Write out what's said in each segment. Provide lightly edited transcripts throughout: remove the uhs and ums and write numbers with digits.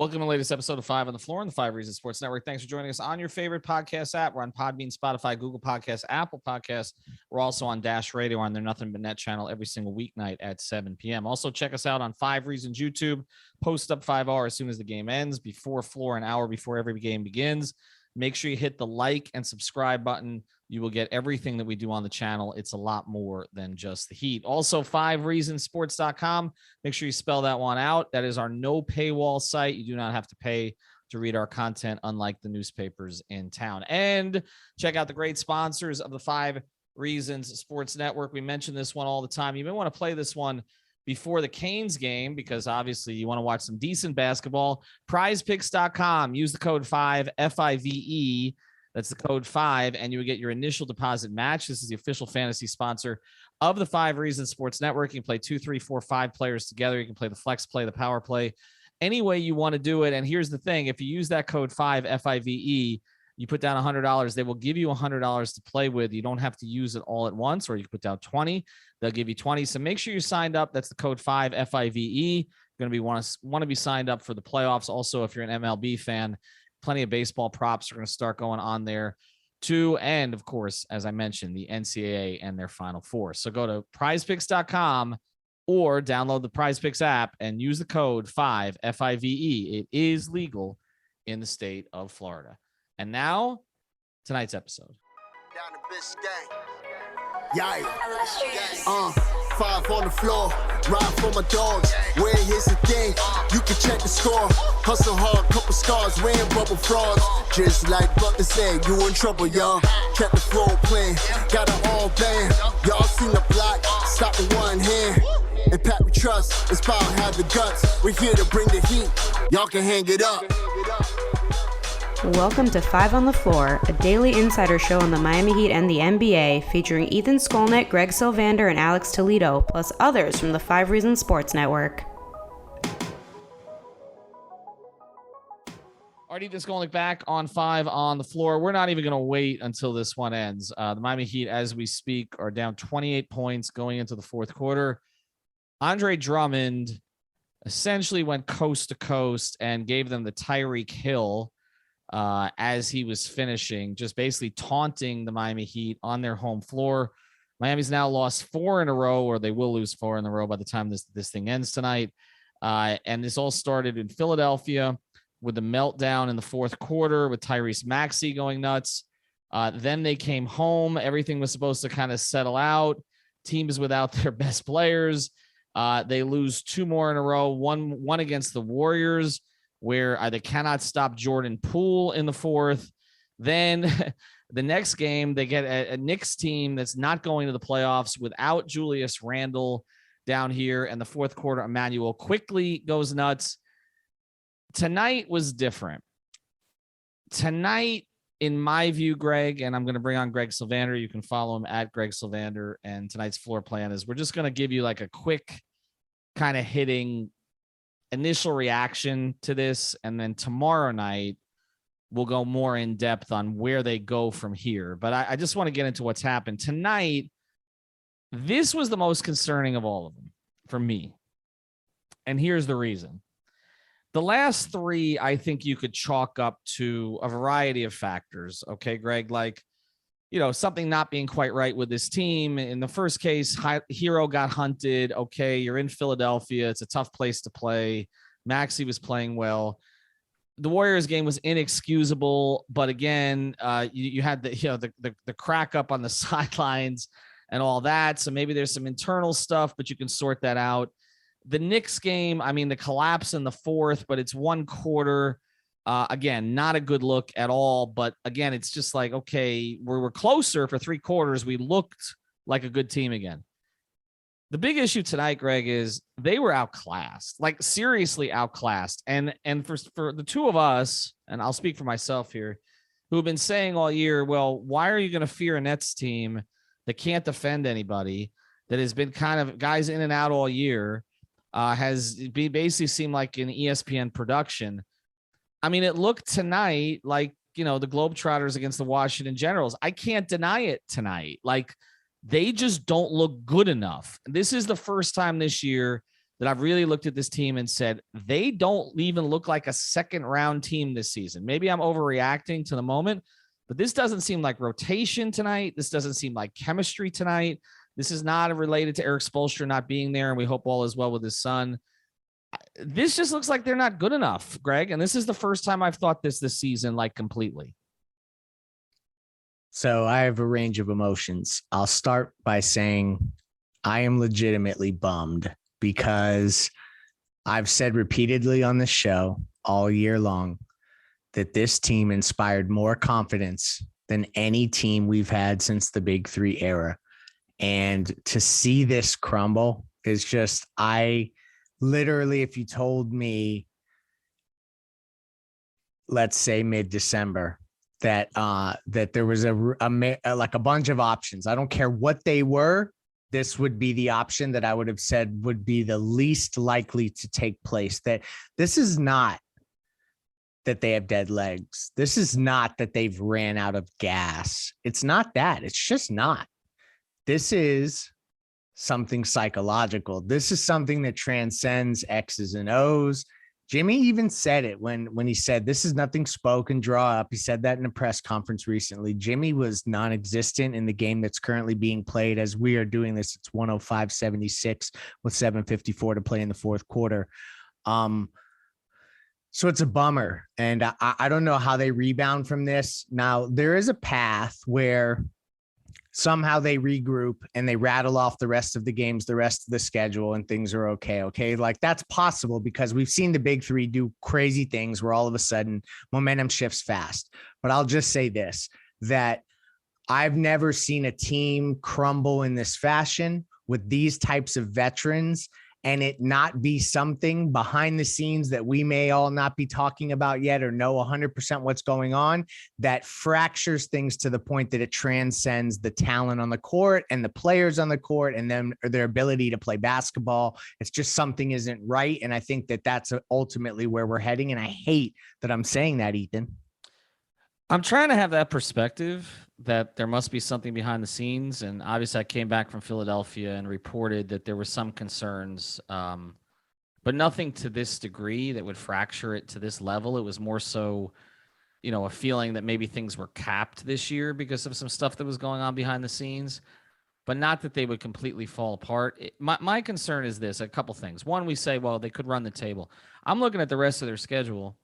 Welcome to the latest episode of 5 on the Floor on the 5 Reasons Sports Network. Thanks for joining us on your favorite podcast app. We're on Podbean, Spotify, Google Podcasts, Apple Podcasts. We're also on Dash Radio on their Nothing But Net channel every single weeknight at 7 p.m. Also, check us out on 5 Reasons YouTube. Post up 5 hours as soon as the game ends, before Floor, an hour before every game begins. Make sure you hit the like and subscribe button. You will get everything that we do on the channel. It's a lot more than just the Heat. Also, 5reasonsports.com. Make sure you spell that one out. That is our no paywall site. You do not have to pay to read our content, unlike the newspapers in town. And check out the great sponsors of the 5 Reasons Sports Network. We mention this one all the time. You may want to play this one before the Canes game because obviously you want to watch some decent basketball. Prizepicks.com. Use the code 5, F-I-V-E. That's the code 5, and you will get your initial deposit match. This is the official fantasy sponsor of the 5 Reasons Sports Network. You can play 2, 3, 4, 5 players together. You can play the flex play, the power play, any way you want to do it. And here's the thing. If you use that code 5, F-I-V-E, you put down $100, they will give you $100 to play with. You don't have to use it all at once, or you can put down 20. They'll give you 20. So make sure you're signed up. That's the code 5, F-I-V-E. You're going to want to be signed up for the playoffs. Also, if you're an MLB fan, plenty of baseball props are going to start going on there too. And of course, as I mentioned, the NCAA and their Final Four. So go to prizepicks.com or download the PrizePicks app and use the code 5, F-I-V-E. It is legal in the state of Florida. And now, tonight's episode. Down the Biscayne. Yikes. 5 on the floor, ride for my dogs. Where here's the thing, you can check the score. Hustle hard, couple scars, wearing bubble frogs. Just like Butler said, you in trouble, y'all. Kept the flow playing, got it all banned. Y'all seen the block, stop with one hand. And Pat we trust, it's power, have the guts. We're here to bring the heat, y'all can hang it up. Welcome to 5 on the Floor, a daily insider show on the Miami Heat and the NBA, featuring Ethan Skolnick, Greg Sylvander, and Alex Toledo, plus others from the 5 Reasons Sports Network. Already just going back on 5 on the Floor. We're not even going to wait until this one ends. The Miami Heat, as we speak, are down 28 points going into the fourth quarter. Andre Drummond essentially went coast to coast and gave them the Tyreek Hill as he was finishing, just basically taunting the Miami Heat on their home floor. Miami's now lost 4 in a row, or they will lose 4 in a row by the time this thing ends tonight. And this all started in Philadelphia with the meltdown in the fourth quarter with Tyrese Maxey going nuts. Then they came home. Everything was supposed to kind of settle out. Team is without their best players. They lose 2 more in a row, one against the Warriors, where they cannot stop Jordan Poole in the fourth. Then the next game, they get a Knicks team that's not going to the playoffs without Julius Randle down here. And the fourth quarter, Emmanuel quickly goes nuts. Tonight was different. Tonight, in my view, Greg, and I'm going to bring on Greg Sylvander. You can follow him at Greg Sylvander. And tonight's floor plan is we're just going to give you like a quick kind of hitting initial reaction to this, and then tomorrow night we'll go more in depth on where they go from here. But I just want to get into what's happened tonight. This was the most concerning of all of them for me, and here's the reason. The last 3, I think you could chalk up to a variety of factors. Okay, Greg, like, something not being quite right with this team. In the first case, Hero got hunted. Okay, you're in Philadelphia. It's a tough place to play. Maxey was playing well. The Warriors game was inexcusable, but again, you had the crack up on the sidelines and all that. So maybe there's some internal stuff, but you can sort that out. The Knicks game, I mean, the collapse in the fourth, but it's 1 quarter. Again, not a good look at all. But again, it's just like, okay, we're closer for 3 quarters. We looked like a good team again. The big issue tonight, Greg, is they were outclassed, like seriously outclassed. And for the two of us, and I'll speak for myself here, who have been saying all year, well, why are you going to fear a Nets team that can't defend anybody, that has been kind of guys in and out all year, has basically seemed like an ESPN production. I mean, it looked tonight like, the Globetrotters against the Washington Generals. I can't deny it tonight. Like, they just don't look good enough. This is the first time this year that I've really looked at this team and said, they don't even look like a second round team this season. Maybe I'm overreacting to the moment, but this doesn't seem like rotation tonight. This doesn't seem like chemistry tonight. This is not related to Eric Spoelstra not being there, and we hope all is well with his son. This just looks like they're not good enough, Greg. And this is the first time I've thought this season, like completely. So I have a range of emotions. I'll start by saying I am legitimately bummed because I've said repeatedly on this show all year long that this team inspired more confidence than any team we've had since the Big Three era. And to see this crumble is just, I literally, if you told me, let's say mid-December, that there was like a bunch of options, I don't care what they were, this would be the option that I would have said would be the least likely to take place. That this is not that they have dead legs. This is not that they've ran out of gas. It's not that. It's just not. This is something psychological. This is something that transcends X's and O's. Jimmy even said it when he said, this is nothing spoken, draw up. He said that in a press conference recently. Jimmy was non-existent in the game that's currently being played as we are doing this. It's 105-76 with 7:54 to play in the fourth quarter. So it's a bummer. And I don't know how they rebound from this. Now, there is a path where somehow they regroup and they rattle off the rest of the games, the rest of the schedule, and things are okay. Okay. Like that's possible because we've seen the Big Three do crazy things where all of a sudden momentum shifts fast. But I'll just say this, that I've never seen a team crumble in this fashion with these types of veterans and it not be something behind the scenes that we may all not be talking about yet or know 100% what's going on, that fractures things to the point that it transcends the talent on the court and the players on the court and then their ability to play basketball. It's just something isn't right. And I think that that's ultimately where we're heading. And I hate that I'm saying that, Ethan. I'm trying to have that perspective that there must be something behind the scenes. And obviously I came back from Philadelphia and reported that there were some concerns, but nothing to this degree that would fracture it to this level. It was more so, a feeling that maybe things were capped this year because of some stuff that was going on behind the scenes, but not that they would completely fall apart. My concern is this, a couple things. One, we say, well, they could run the table. I'm looking at the rest of their schedule.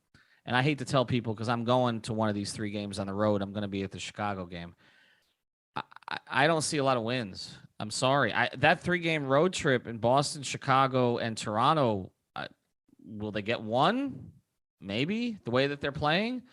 And I hate to tell people because I'm going to one of these 3 games on the road. I'm going to be at the Chicago game. I don't see a lot of wins. I'm sorry. That 3-game road trip in Boston, Chicago, and Toronto, will they get one? Maybe, the way that they're playing.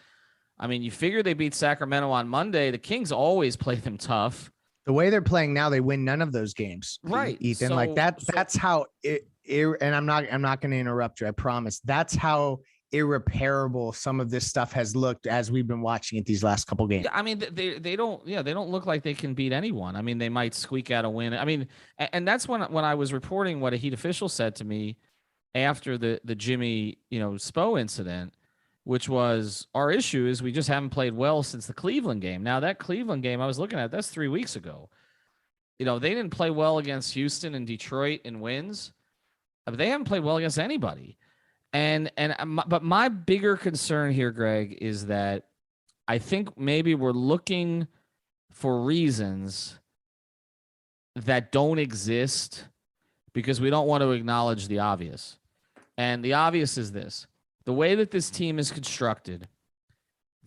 I mean, you figure they beat Sacramento on Monday. The Kings always play them tough. The way they're playing now, they win none of those games. Right. Ethan, like that's how and I'm not going to interrupt you. I promise. That's how irreparable some of this stuff has looked as we've been watching it these last couple games. I mean, they don't look like they can beat anyone. I mean, they might squeak out a win. I mean, and that's when I was reporting what a Heat official said to me after the Jimmy, Spo incident, which was our issue is we just haven't played well since the Cleveland game. Now that Cleveland game I was looking at, that's 3 weeks ago. They didn't play well against Houston and Detroit in wins. But they haven't played well against anybody. But my bigger concern here, Greg, is that I think maybe we're looking for reasons that don't exist because we don't want to acknowledge the obvious. And the obvious is this. The way that this team is constructed,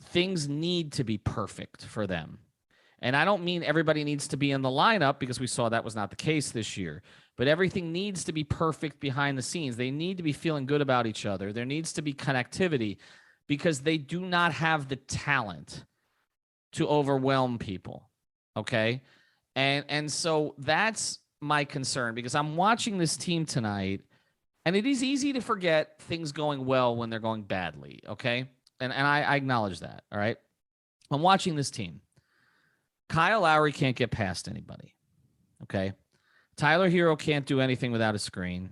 things need to be perfect for them. And I don't mean everybody needs to be in the lineup because we saw that was not the case this year. But everything needs to be perfect behind the scenes. They need to be feeling good about each other. There needs to be connectivity because they do not have the talent to overwhelm people. Okay? And so that's my concern because I'm watching this team tonight and it is easy to forget things going well when they're going badly. Okay? And I acknowledge that. All right? I'm watching this team. Kyle Lowry can't get past anybody. Okay? Tyler Hero can't do anything without a screen.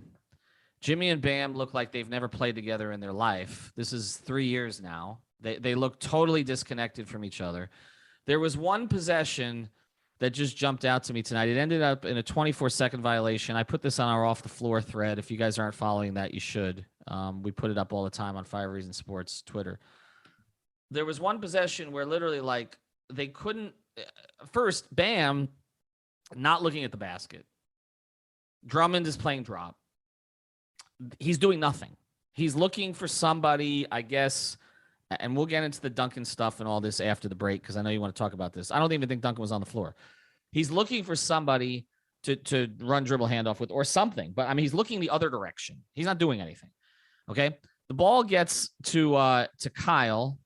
Jimmy and Bam look like they've never played together in their life. This is 3 years now. They look totally disconnected from each other. There was one possession that just jumped out to me tonight. It ended up in a 24-second violation. I put this on our off the floor thread. If you guys aren't following that, you should. We put it up all the time on 5 Reasons Sports Twitter. There was one possession where literally like they couldn't first, Bam, not looking at the basket. Drummond is playing drop. He's doing nothing. He's looking for somebody, I guess, and we'll get into the Duncan stuff and all this after the break because I know you want to talk about this. I don't even think Duncan was on the floor. He's looking for somebody to run dribble handoff with or something, but I mean, he's looking the other direction. He's not doing anything. Okay. The ball gets to Kyle,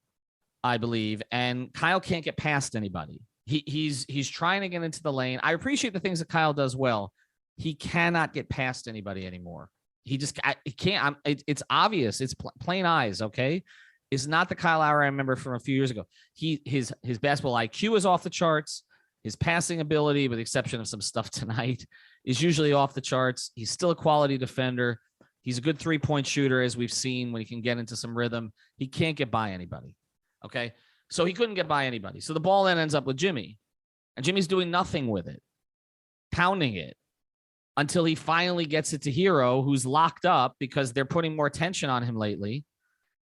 I believe, and Kyle can't get past anybody. He's trying to get into the lane. I appreciate the things that Kyle does well. He cannot get past anybody anymore. He can't. It's obvious. It's plain eyes. Okay. It's not the Kyle Lowry I remember from a few years ago. His basketball IQ is off the charts. His passing ability, with the exception of some stuff tonight, is usually off the charts. He's still a quality defender. He's a good 3-point shooter, as we've seen when he can get into some rhythm. He can't get by anybody. Okay. So he couldn't get by anybody. So the ball then ends up with Jimmy, and Jimmy's doing nothing with it, pounding it until he finally gets it to Hero, who's locked up because they're putting more tension on him lately.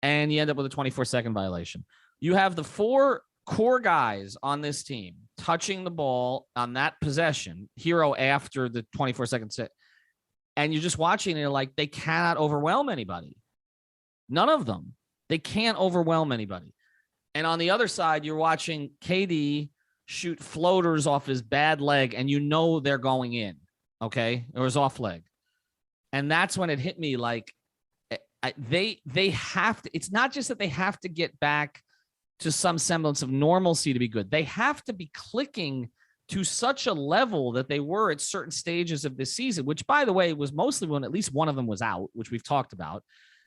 And you end up with a 24-second violation. You have the 4 core guys on this team touching the ball on that possession, Hero after the 24-second set. And you're just watching it like they cannot overwhelm anybody. None of them. They can't overwhelm anybody. And on the other side, you're watching KD shoot floaters off his bad leg, and you know they're going in, okay? Or his off leg. And that's when it hit me like, they have to, it's not just that they have to get back to some semblance of normalcy to be good. They have to be clicking to such a level that they were at certain stages of this season, which, by the way, was mostly when at least one of them was out, which we've talked about.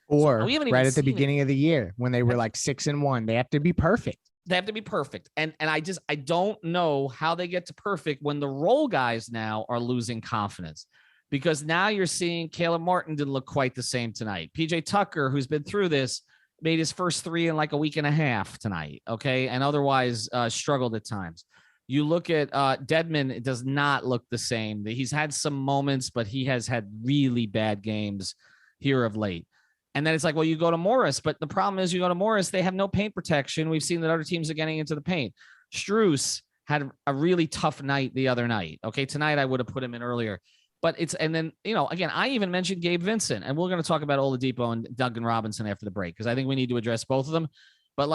Or so right at the beginning of the year when they were like 6-1, they have to be perfect. They have to be perfect. And I don't know how they get to perfect when the role guys now are losing confidence. Because now you're seeing Caleb Martin didn't look quite the same tonight. PJ Tucker, who's been through this, made his first 3 in like a week and a half tonight. Okay. And otherwise struggled at times. You look at Dedmon, it does not look the same. He's had some moments, but he has had really bad games here of late. And then it's like, well, you go to Morris, but the problem is you go to Morris, they have no paint protection. We've seen that other teams are getting into the paint. Strus had a really tough night the other night. Okay. Tonight I would have put him in earlier. But and then, again, I even mentioned Gabe Vincent, and we're going to talk about Oladipo and Duncan Robinson after the break, because I think we need to address both of them. But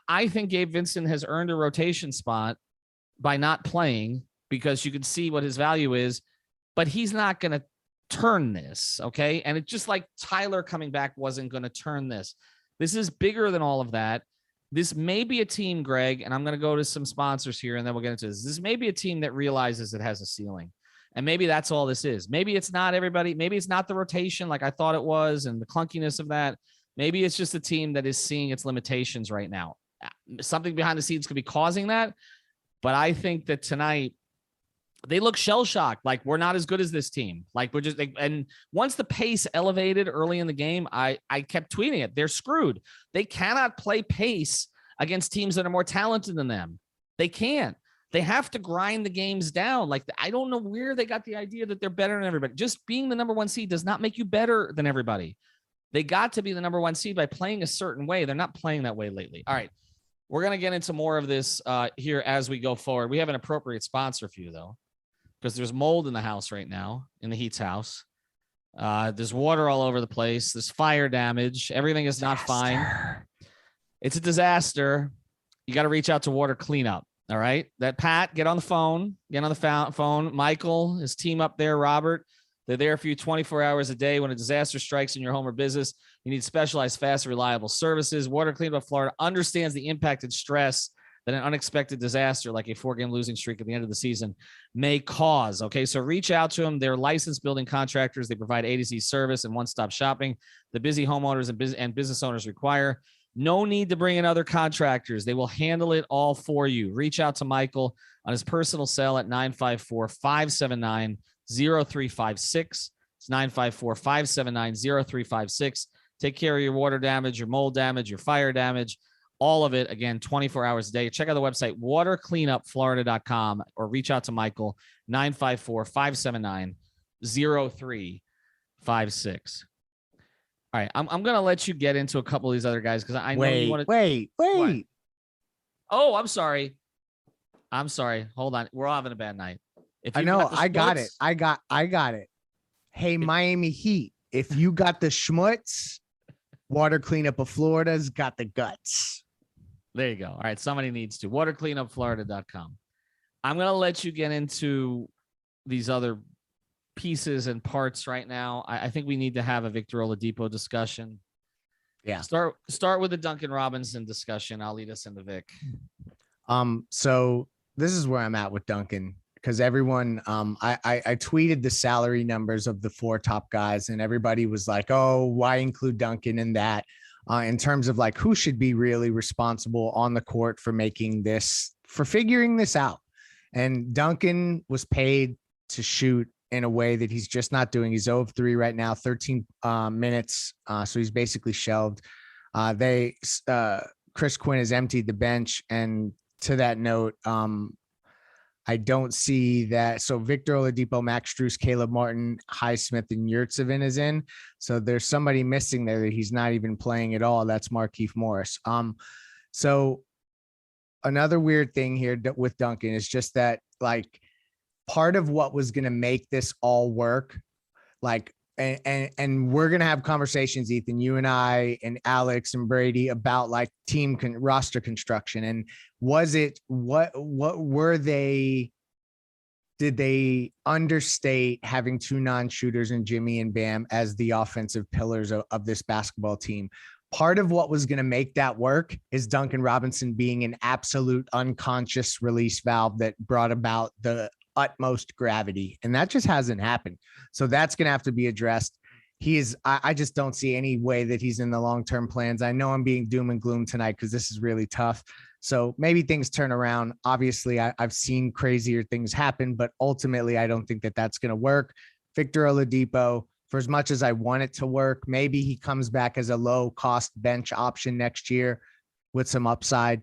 I think Gabe Vincent has earned a rotation spot by not playing, because you can see what his value is, but he's not going to turn this. Okay. And it's just like Tyler coming back wasn't going to turn this. This is bigger than all of that. This may be a team, Greg, and I'm going to go to some sponsors here and then we'll get into this. This may be a team that realizes it has a ceiling. And maybe that's all this is. Maybe it's not everybody. Maybe it's not the rotation like I thought it was and the clunkiness of that. Maybe it's just a team that is seeing its limitations right now. Something behind the scenes could be causing that. But I think that tonight they look shell-shocked. Like, we're not as good as this team. Like, we're just and once the pace elevated early in the game, I kept tweeting it. They're screwed. They cannot play pace against teams that are more talented than them. They can't. They have to grind the games down. Like, I don't know where they got the idea that they're better than everybody. Just being the number 1 seed does not make you better than everybody. They got to be the number 1 seed by playing a certain way. They're not playing that way lately. All right. We're going to get into more of this here as we go forward. We have an appropriate sponsor for you, though, because there's mold in the house right now, in the Heat's house. There's water all over the place. There's fire damage. Everything is not fine. It's a disaster. You got to reach out to Water Cleanup. All right. That Pat, get on the phone, phone. Michael, his team up there, Robert, they're there for you 24 hours a day. When a disaster strikes in your home or business, you need specialized, fast, reliable services. Water Cleanup of Florida understands the impact and stress that an unexpected disaster like a 4-game losing streak at the end of the season may cause. Okay. So reach out to them. They're licensed building contractors. They provide A to Z service and one-stop shopping the busy homeowners and business owners require. No need to bring in other contractors. They will handle it all for you. Reach out to Michael on his personal cell at 954-579-0356. It's 954-579-0356. Take care of your water damage, your mold damage, your fire damage, All of it, again, 24 hours a day. Check out the website, watercleanupflorida.com, or reach out to Michael, 954-579-0356. All right, I'm going to let you get into a couple of these other guys because I know you want to. Wait. What? Oh, I'm sorry. Hold on. We're all having a bad night. If I know, I got it. I got it. Hey, Miami Heat, if you got the schmutz, Water Cleanup of Florida's got the guts. There you go. All right. Somebody needs to. Watercleanupflorida.com. I'm going to let you get into these other pieces and parts right now. I think we need to have a Victor Oladipo discussion. Yeah. Start with the Duncan Robinson discussion. I'll lead us into Vic. So this is where I'm at with Duncan, because everyone, I tweeted the salary numbers of the 4 top guys, and everybody was like, oh, why include Duncan in that? In terms of like who should be really responsible on the court for figuring this out. And Duncan was paid to shoot in a way that he's just not doing. He's 0 of 3 right now, 13 minutes. So he's basically shelved. Chris Quinn has emptied the bench. And to that note, I don't see that. So Victor Oladipo, Max Strus, Caleb Martin, Highsmith, and Yurtsevin is in. So there's somebody missing there that he's not even playing at all. That's Markieff Morris. So another weird thing here with Duncan is just that, like, part of what was going to make this all work, like, and we're going to have conversations, Ethan, you and I and Alex and Brady, about like roster construction. And was it, what were they, did they understate having 2 non-shooters in Jimmy and Bam as the offensive pillars of this basketball team? Part of what was going to make that work is Duncan Robinson being an absolute unconscious release valve that brought about the utmost gravity, and that just hasn't happened. So that's going to have to be addressed. I just don't see any way that he's in the long-term plans. I know I'm being doom and gloom tonight because this is really tough. So maybe things turn around. Obviously, I've seen crazier things happen, but ultimately I don't think that that's going to work. Victor Oladipo, for as much as I want it to work, maybe he comes back as a low-cost bench option next year with some upside.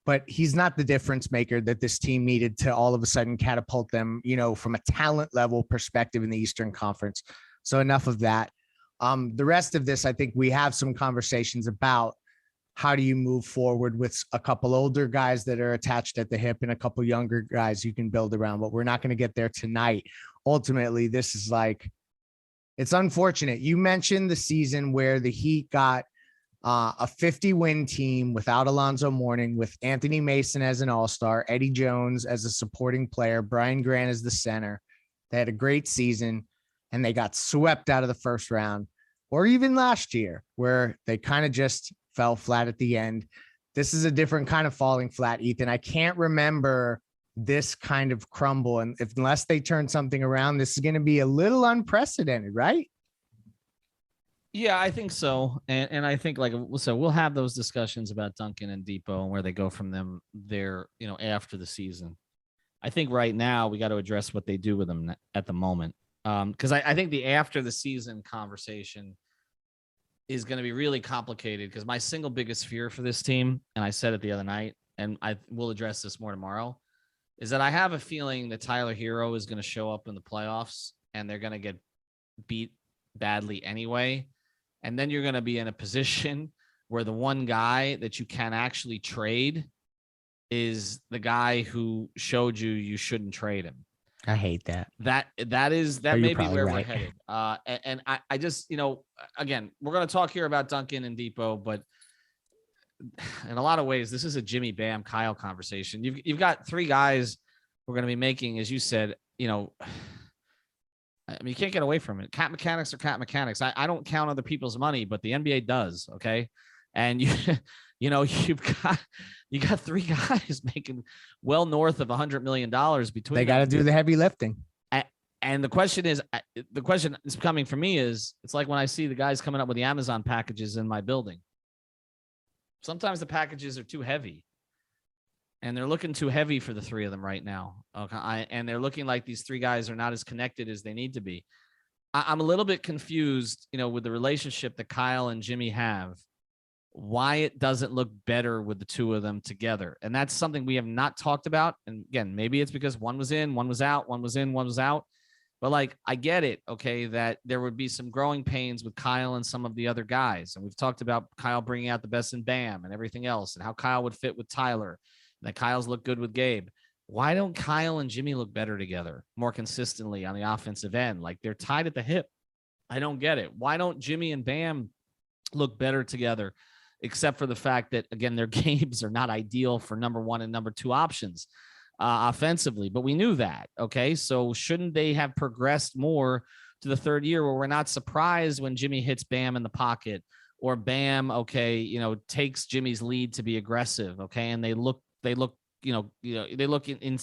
But he's not the difference maker that this team needed to all of a sudden catapult them, from a talent level perspective in the Eastern Conference. So enough of that. The rest of this, I think we have some conversations about how do you move forward with a couple older guys that are attached at the hip and a couple younger guys you can build around, but we're not going to get there tonight. Ultimately, this is like, it's unfortunate. You mentioned the season where the Heat got a 50-win team without Alonzo Mourning, with Anthony Mason as an all-star, Eddie Jones as a supporting player, Brian Grant as the center. They had a great season, and they got swept out of the first round, or even last year, where they kind of just fell flat at the end. This is a different kind of falling flat, Ethan. I can't remember this kind of crumble, and unless they turn something around, this is going to be a little unprecedented, right? Yeah, I think so. And I think, like, so we'll have those discussions about Duncan and Depot and where they go from them there, after the season. I think right now we got to address what they do with them at the moment. Because I think the after the season conversation is going to be really complicated, because my single biggest fear for this team, and I said it the other night, and I will address this more tomorrow, is that I have a feeling that Tyler Hero is going to show up in the playoffs and they're going to get beat badly anyway. And then you're going to be in a position where the one guy that you can actually trade is the guy who showed you shouldn't trade him. I hate that. That may be where right. we're headed. And I just, again, we're going to talk here about Duncan and Depot, but in a lot of ways, this is a Jimmy Bam Kyle conversation. You've got 3 guys we're going to be making, as you said, I mean, you can't get away from it. Cat mechanics are cat mechanics. I don't count other people's money, but the NBA does. Okay. And you got 3 guys making well north of $100 million between. They got to do the heavy lifting. And the question is coming for me is, it's like when I see the guys coming up with the Amazon packages in my building. Sometimes the packages are too heavy, and they're looking too heavy for the 3 of them right now. Okay. And they're looking like these 3 guys are not as connected as they need to be. I'm a little bit confused, with the relationship that Kyle and Jimmy have, Wyatt doesn't look better with the two of them together. And that's something we have not talked about. And again, maybe it's because one was in, one was out, one was in, one was out. But like, I get it, okay, that there would be some growing pains with Kyle and some of the other guys. And we've talked about Kyle bringing out the best in Bam and everything else and how Kyle would fit with Tyler and that Kyle's look good with Gabe. Why don't Kyle and Jimmy look better together more consistently on the offensive end? Like, they're tied at the hip. I don't get it. Why don't Jimmy and Bam look better together, except for the fact that, again, their games are not ideal for number one and number two options offensively, but we knew that. Okay. So shouldn't they have progressed more to the third year where we're not surprised when Jimmy hits Bam in the pocket or Bam, okay, takes Jimmy's lead to be aggressive. Okay. And they look, they look in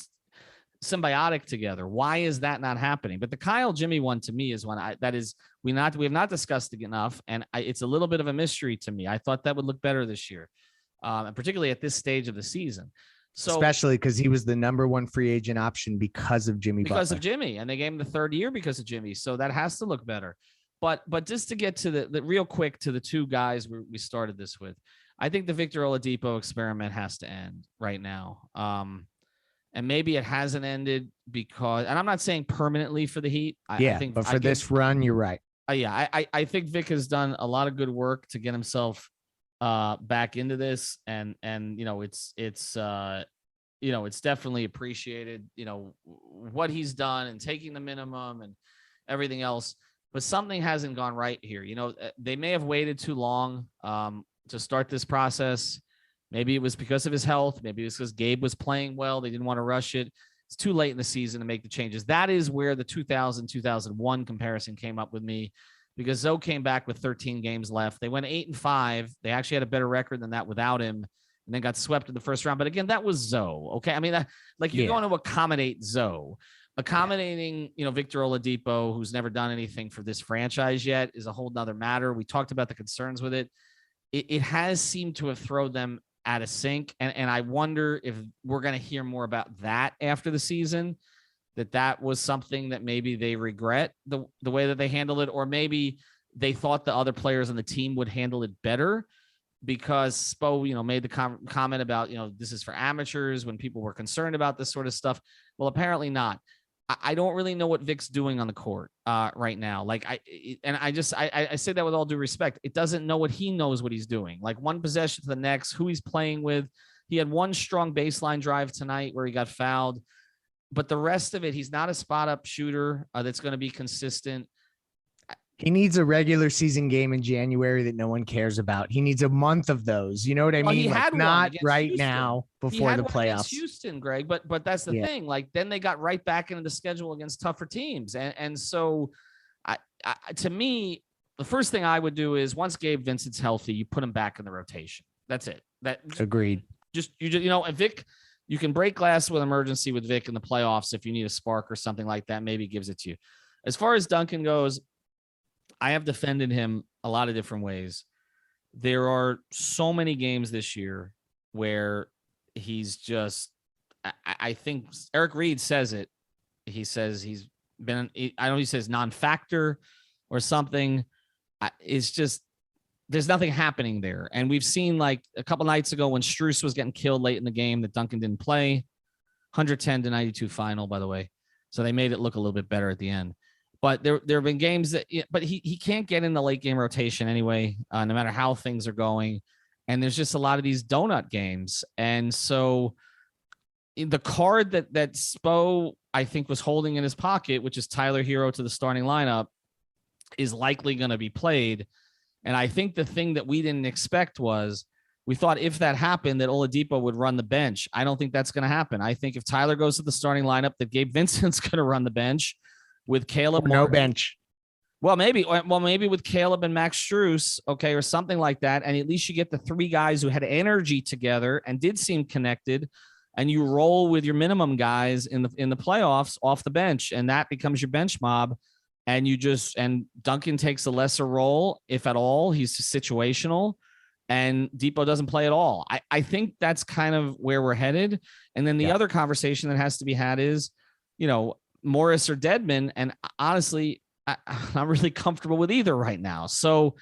symbiotic together. Why is that not happening? But the Kyle Jimmy one to me is one we have not discussed it enough. And it's a little bit of a mystery to me. I thought that would look better this year. And particularly at this stage of the season. So, especially because he was the number one free agent option because of Jimmy Butler. Of Jimmy, and they gave him the third year because of Jimmy. So that has to look better. But just to get to the real quick to the two guys we started this with, I think the Victor Oladipo experiment has to end right now. And maybe it hasn't ended because, and I'm not saying permanently for the Heat. I think, but for this run, you're right. I think Vic has done a lot of good work to get himself back into this, and it's definitely appreciated, what he's done and taking the minimum and everything else, but something hasn't gone right here. They may have waited too long to start this process. Maybe it was because of his health. Maybe it was because Gabe was playing well. They didn't want to rush it. It's too late in the season to make the changes. That is where the 2000-2001 comparison came up with me, because Zoe came back with 13 games left. They went 8-5. They actually had a better record than that without him, and then got swept in the first round. But again, that was Zoe. Okay. I mean, you're going to accommodate Zoe. Accommodating, Victor Oladipo, who's never done anything for this franchise yet, is a whole nother matter. We talked about the concerns with it. It has seemed to have thrown them out of sync. And I wonder if we're going to hear more about that after the season, that was something that maybe they regret the way that they handled it, or maybe they thought the other players on the team would handle it better because Spo, made the comment about, this is for amateurs when people were concerned about this sort of stuff. Well, apparently not. I don't really know what Vic's doing on the court right now. I say that with all due respect. It doesn't know what he knows what he's doing. Like, one possession to the next, who he's playing with. He had one strong baseline drive tonight where he got fouled, but the rest of it, he's not a spot up shooter that's going to be consistent. He needs a regular season game in January that no one cares about. He needs a month of those. You know what I mean? He had not right Houston. Now before the playoffs. Houston, Greg, but that's the thing. Like, then they got right back into the schedule against tougher teams, and so, to me, the first thing I would do is once Gabe Vincent's healthy, you put him back in the rotation. That's it. Agreed. And Vic, you can break glass with emergency with Vic in the playoffs if you need a spark or something like that. Maybe gives it to you. As far as Duncan goes, I have defended him a lot of different ways. There are so many games this year where he's just, I think Eric Reed says it. He says he's been, I know he says non-factor or something. It's just, there's nothing happening there. And we've seen, like, a couple nights ago when Strus was getting killed late in the game that Duncan didn't play. 110-92 final, by the way. So they made it look a little bit better at the end. But there have been games that, but he can't get in the late game rotation anyway, no matter how things are going. And there's just a lot of these donut games. And so the card that Spo, I think, was holding in his pocket, which is Tyler Hero to the starting lineup, is likely going to be played. And I think the thing that we didn't expect was, we thought if that happened, that Oladipo would run the bench. I don't think that's going to happen. I think if Tyler goes to the starting lineup, that Gabe Vincent's going to run the bench with Caleb. No bench. Well, maybe with Caleb and Max Strus, okay, or something like that. And at least you get the three guys who had energy together and did seem connected, and you roll with your minimum guys in the playoffs off the bench, and that becomes your bench mob. And and Duncan takes a lesser role, if at all. He's situational, and Depot doesn't play at all. I think that's kind of where we're headed. And then the other conversation that has to be had is, Morris or Dedmon. And honestly, I'm not really comfortable with either right now. So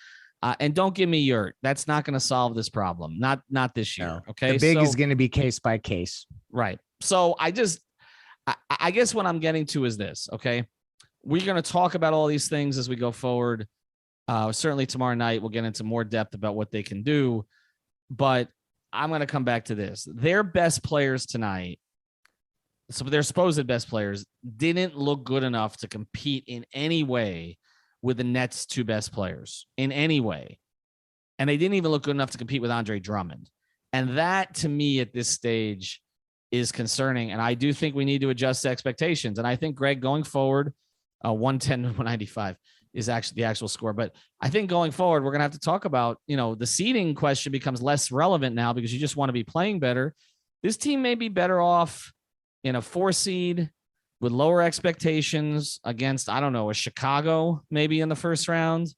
And don't give me Yurt. That's not going to solve this problem. Not this year. No. Okay. The big is going to be case by case. Right. So I guess what I'm getting to is this. Okay. We're going to talk about all these things as we go forward. Certainly tomorrow night, we'll get into more depth about what they can do. But I'm going to come back to this. Their best players tonight, so their supposed best players, didn't look good enough to compete in any way with the Nets' two best players in any way. And they didn't even look good enough to compete with Andre Drummond. And that, to me, at this stage is concerning. And I do think we need to adjust expectations. And I think, Greg, going forward, 110 to 195 is actually the actual score. But I think going forward, we're going to have to talk about, the seeding question becomes less relevant now because you just want to be playing better. This team may be better off in a 4 seed with lower expectations against, I don't know, a Chicago maybe in the first round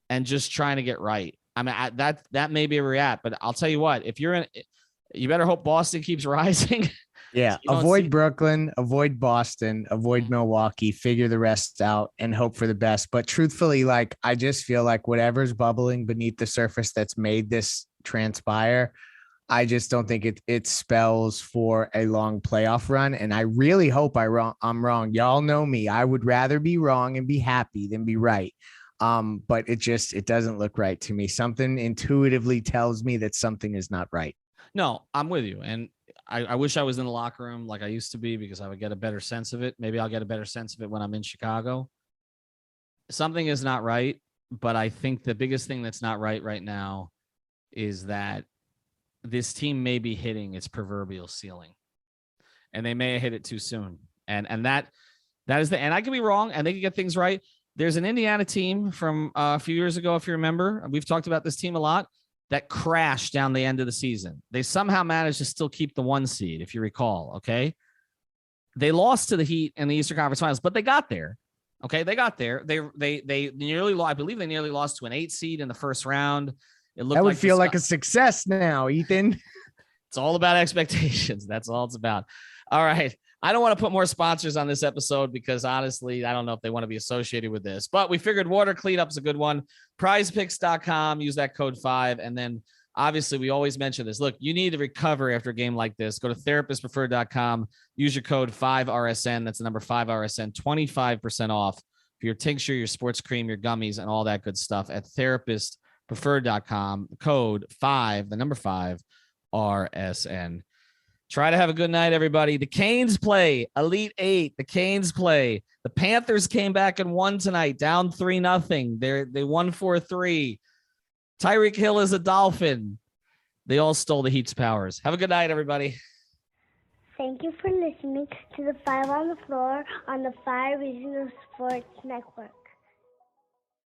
and just trying to get right. I mean, that may be where we're at, but I'll tell you what, if you're you better hope Boston keeps rising. Yeah. Avoid Brooklyn, avoid Boston, avoid Milwaukee, figure the rest out and hope for the best. But truthfully, I just feel like whatever's bubbling beneath the surface that's made this transpire, I just don't think it spells for a long playoff run. And I really hope I'm wrong. Y'all know me. I would rather be wrong and be happy than be right. But it doesn't look right to me. Something intuitively tells me that something is not right. No, I'm with you. And I wish I was in the locker room like I used to be because I would get a better sense of it. Maybe I'll get a better sense of it when I'm in Chicago. Something is not right, but I think the biggest thing that's not right now is that this team may be hitting its proverbial ceiling and they may have hit it too soon. And that is and I could be wrong and they could get things right. There's an Indiana team from a few years ago, if you remember, we've talked about this team a lot, that crashed down the end of the season. They somehow managed to still keep the 1 seed, if you recall. Okay. They lost to the Heat in the Eastern Conference Finals, but they got there. Okay. They got there. They nearly lost. I believe they nearly lost to an 8 seed in the first round. It looked that would feel like a success now, Ethan. It's all about expectations. That's all it's about. All right. I don't want to put more sponsors on this episode because honestly, I don't know if they want to be associated with this, but we figured water cleanup is a good one. Prizepicks.com, use that code 5. And then obviously we always mention this. Look, you need to recover after a game like this. Go to therapistpreferred.com, use your code 5RSN. That's the number 5RSN, 25% off for your tincture, your sports cream, your gummies, and all that good stuff at therapistpreferred.com, code 5, the number 5 RSN. Try to have a good night, everybody. The Canes play Elite 8. The Canes play. The Panthers came back and won tonight, down 3-0. They won 4-3. Tyreek Hill is a Dolphin. They all stole the Heat's powers. Have a good night, everybody. Thank you for listening to the 5 on the Floor on the 5 Regional Sports Network.